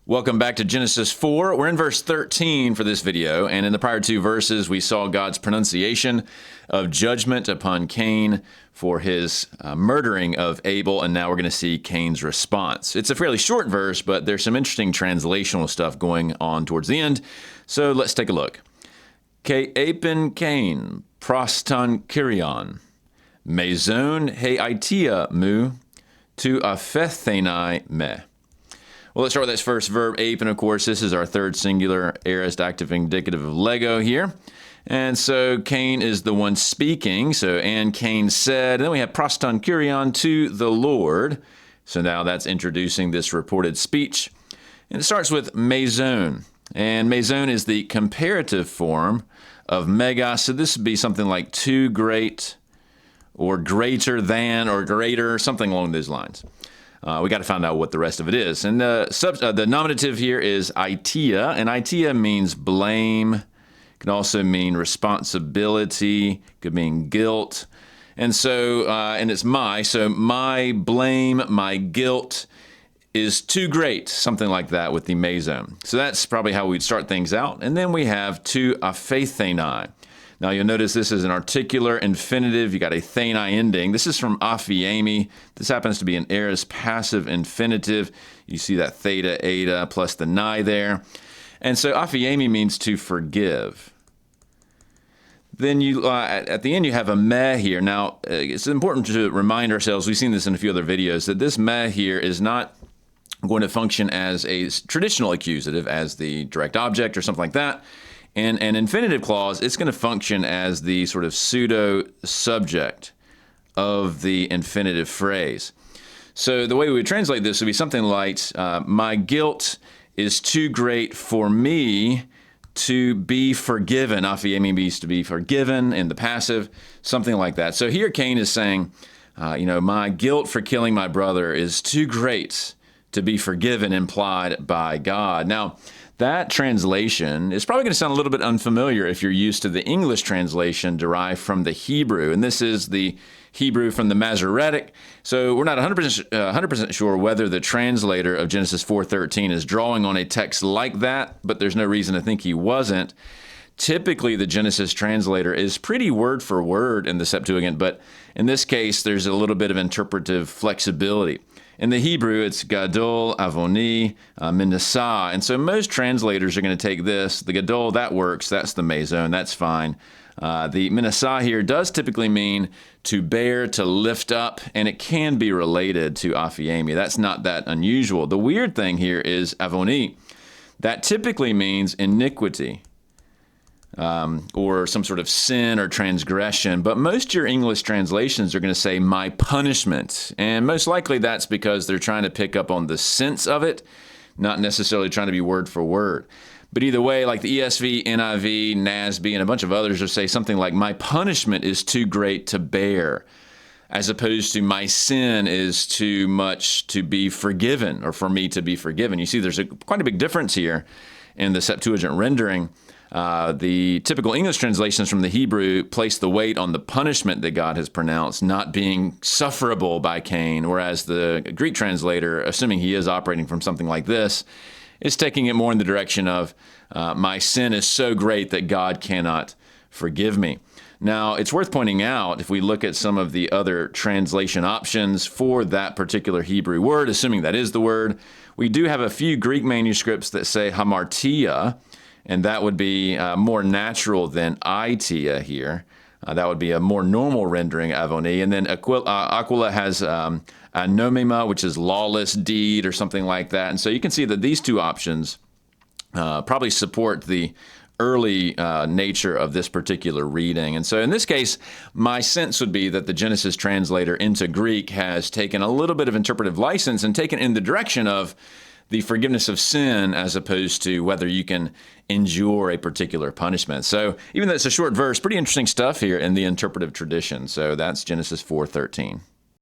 Welcome back to Genesis 4. We're in verse 13 for this video, and in the prior two verses, we saw God's pronunciation of judgment upon Cain for his murdering of Abel, and now we're going to see Cain's response. It's a fairly short verse, but there's some interesting translational stuff going on towards the end, so let's take a look. Ke apen Cain, proston kyrion, mezon he aitia mu, tu aphethenai me. Well, let's start with this first verb, ape, and of course, this is our third singular aorist active indicative of lego here. And so Cain is the one speaking. So, and Cain said, and then we have proston kyrion, to the Lord. So now that's introducing this reported speech. And it starts with mezon. And mezon is the comparative form of mega. So this would be something like too great or greater than or greater, something along those lines. We got to find out what the rest of it is. And the nominative here is aitia, and aitia means blame. It can also mean responsibility. Could mean guilt. And so, and it's my. So my blame, my guilt is too great. Something like that with the mezon. So that's probably how we'd start things out. And then we have tu aphethenai. Now, you'll notice this is an articular infinitive. You got a theni ending. This is from aphiemi. This happens to be an aorist passive infinitive. You see that theta, eta, plus the ni there. And so aphiemi means to forgive. Then you, at the end, you have a me here. Now, it's important to remind ourselves, we've seen this in a few other videos, that this me here is not going to function as a traditional accusative, as the direct object or something like that. And an infinitive clause, it's going to function as the sort of pseudo-subject of the infinitive phrase. So the way we would translate this would be something like, my guilt is too great for me to be forgiven. Aphiemi means to be forgiven in the passive, something like that. So here Cain is saying, my guilt for killing my brother is too great to be forgiven, implied by God. Now, that translation is probably going to sound a little bit unfamiliar if you're used to the English translation derived from the Hebrew. And this is the Hebrew from the Masoretic. So we're not 100% sure whether the translator of Genesis 4:13 is drawing on a text like that, but there's no reason to think he wasn't. Typically, the Genesis translator is pretty word for word in the Septuagint, but in this case, there's a little bit of interpretive flexibility. In the Hebrew, it's gadol, avoni, menasah. And so most translators are going to take this. The gadol, that works. That's the mezon. That's fine. The menasah here does typically mean to bear, to lift up, and it can be related to aphiemi. That's not that unusual. The weird thing here is avoni. That typically means iniquity. Or some sort of sin or transgression. But most of your English translations are going to say my punishment. And most likely that's because they're trying to pick up on the sense of it, not necessarily trying to be word for word. But either way, like the ESV, NIV, NASB, and a bunch of others will say something like my punishment is too great to bear, as opposed to my sin is too much to be forgiven, or for me to be forgiven. You see, there's quite a big difference here in the Septuagint rendering. The typical English translations from the Hebrew place the weight on the punishment that God has pronounced not being sufferable by Cain, whereas the Greek translator, assuming he is operating from something like this, is taking it more in the direction of my sin is so great that God cannot forgive me. Now, it's worth pointing out, if we look at some of the other translation options for that particular Hebrew word, assuming that is the word, we do have a few Greek manuscripts that say hamartia, and that would be more natural than aitia here. That would be a more normal rendering avoni. And then Aquila has anomima, which is lawless deed or something like that. And so you can see that these two options probably support the early nature of this particular reading. And so in this case, my sense would be that the Genesis translator into Greek has taken a little bit of interpretive license and taken in the direction of the forgiveness of sin as opposed to whether you can endure a particular punishment. So even though it's a short verse, pretty interesting stuff here in the interpretive tradition. So that's Genesis 4:13.